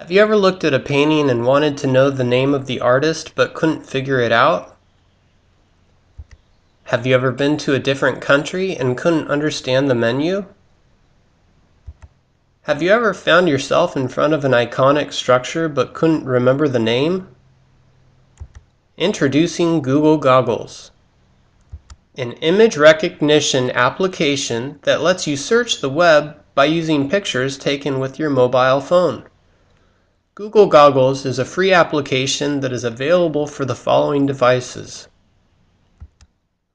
Have you ever looked at a painting and wanted to know the name of the artist but couldn't figure it out? Have you ever been to a different country and couldn't understand the menu? Have you ever found yourself in front of an iconic structure but couldn't remember the name? Introducing Google Goggles, an image recognition application that lets you search the web by using pictures taken with your mobile phone. Google Goggles is a free application that is available for the following devices: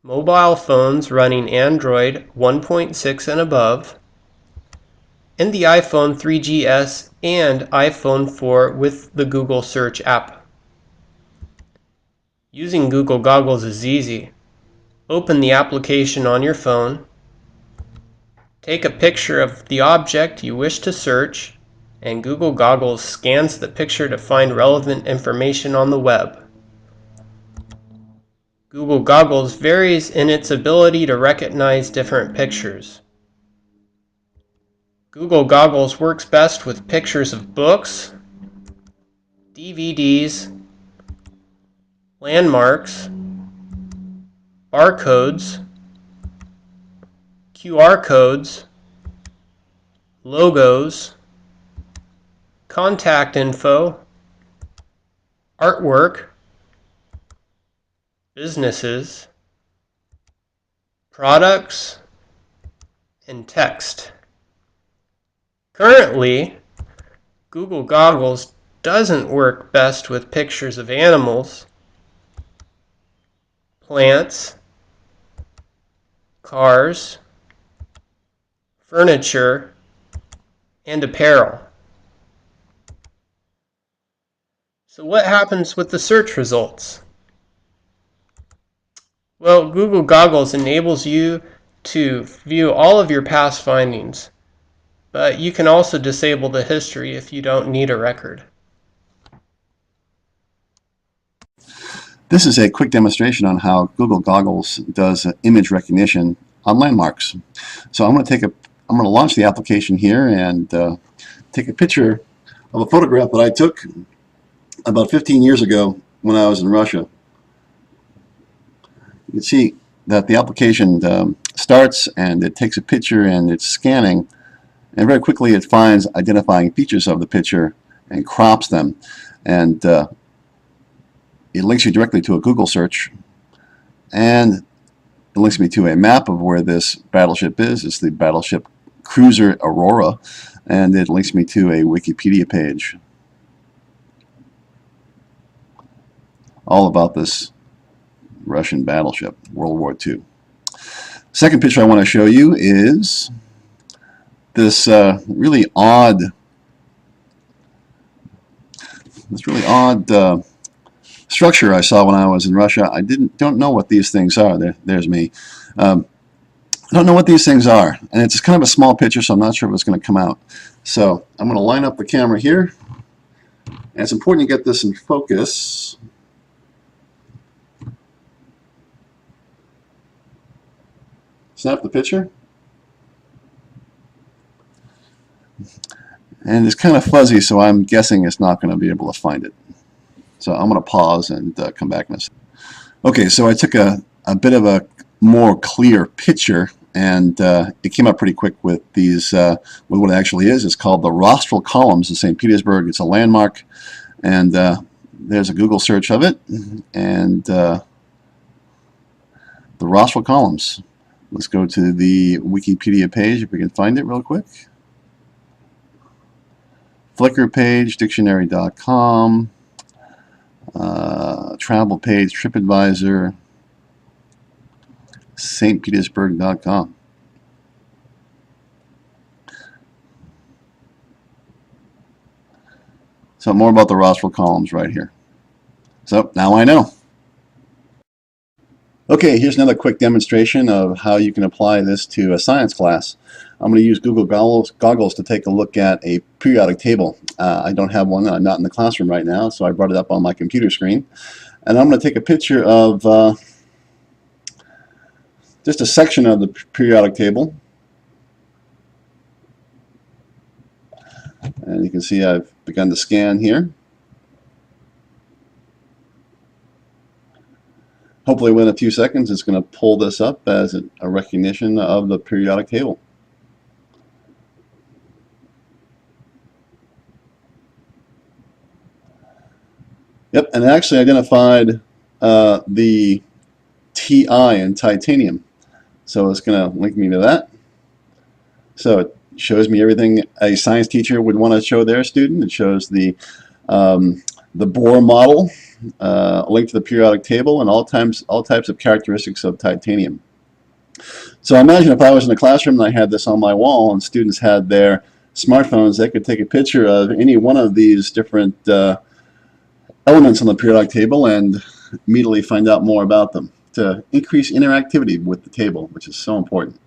mobile phones running Android 1.6 and above, and the iPhone 3GS and iPhone 4 with the Google Search app. Using Google Goggles is easy. Open the application on your phone, take a picture of the object you wish to search, and Google Goggles scans the picture to find relevant information on the web. Google Goggles varies in its ability to recognize different pictures. Google Goggles works best with pictures of books, DVDs, landmarks, barcodes, QR codes, logos, contact info, artwork, businesses, products, and text. Currently, Google Goggles doesn't work best with pictures of animals, plants, cars, furniture, and apparel. So what happens with the search results? Well, Google Goggles enables you to view all of your past findings, but you can also disable the history if you don't need a record. This is a quick demonstration on how Google Goggles does image recognition on landmarks. So I'm going to launch the application here and take a picture of a photograph that I took about 15 years ago when I was in Russia. You can see that the application starts and it takes a picture and it's scanning, and very quickly it finds identifying features of the picture and crops them, and it links you directly to a Google search, and it links me to a map of where this battleship is. It's the battleship cruiser Aurora, and it links me to a Wikipedia page all about this Russian battleship, World War II. Second picture I want to show you is this really odd structure I saw when I was in Russia. I don't know what these things are. There's me. I don't know what these things are, and it's kind of a small picture, so I'm not sure if it's going to come out. So I'm going to line up the camera here, and it's important to get this in focus. Snap the picture. And it's kind of fuzzy, so I'm guessing it's not going to be able to find it. So I'm going to pause and come back in a second. Okay, so I took a bit of a more clear picture, and it came up pretty quick with these, with what it actually is. It's called the Rostral Columns in St. Petersburg. It's a landmark, and there's a Google search of it, and the Rostral Columns. Let's go to the Wikipedia page if we can find it real quick. Flickr page, dictionary.com, travel page, TripAdvisor, stpetersburg.com. So more about the Rostral Columns right here. So now I know. Okay, here's another quick demonstration of how you can apply this to a science class. I'm going to use Google Goggles to take a look at a periodic table. I don't have one. I'm not in the classroom right now, so I brought it up on my computer screen. And I'm going to take a picture of just a section of the periodic table. And you can see I've begun to scan here. Hopefully within a few seconds it's going to pull this up as a recognition of the periodic table. Yep, and it actually identified the TI in titanium. So it's going to link me to that. So it shows me everything a science teacher would want to show their student. It shows the Bohr model, a link to the periodic table, and all types of characteristics of titanium. So imagine if I was in a classroom and I had this on my wall and students had their smartphones, they could take a picture of any one of these different elements on the periodic table and immediately find out more about them to increase interactivity with the table, which is so important.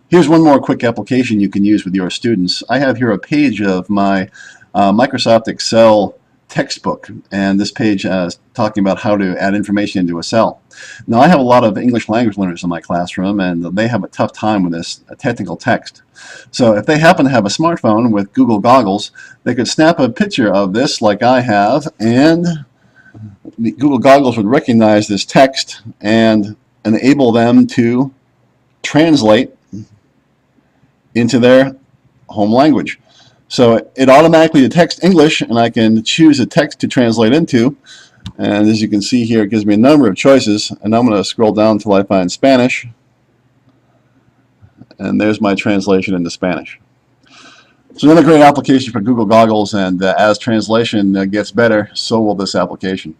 Here's one more quick application you can use with your students. I have here a page of my Microsoft Excel textbook, and this page is talking about how to add information into a cell. Now, I have a lot of English language learners in my classroom, and they have a tough time with this technical text. So if they happen to have a smartphone with Google goggles, they could snap a picture of this like I have, and the Google goggles would recognize this text and enable them to translate into their home language. So it automatically detects English, and I can choose a text to translate into. And as you can see here, it gives me a number of choices. And I'm going to scroll down until I find Spanish. And there's my translation into Spanish. So another great application for Google goggles, and as translation gets better, so will this application.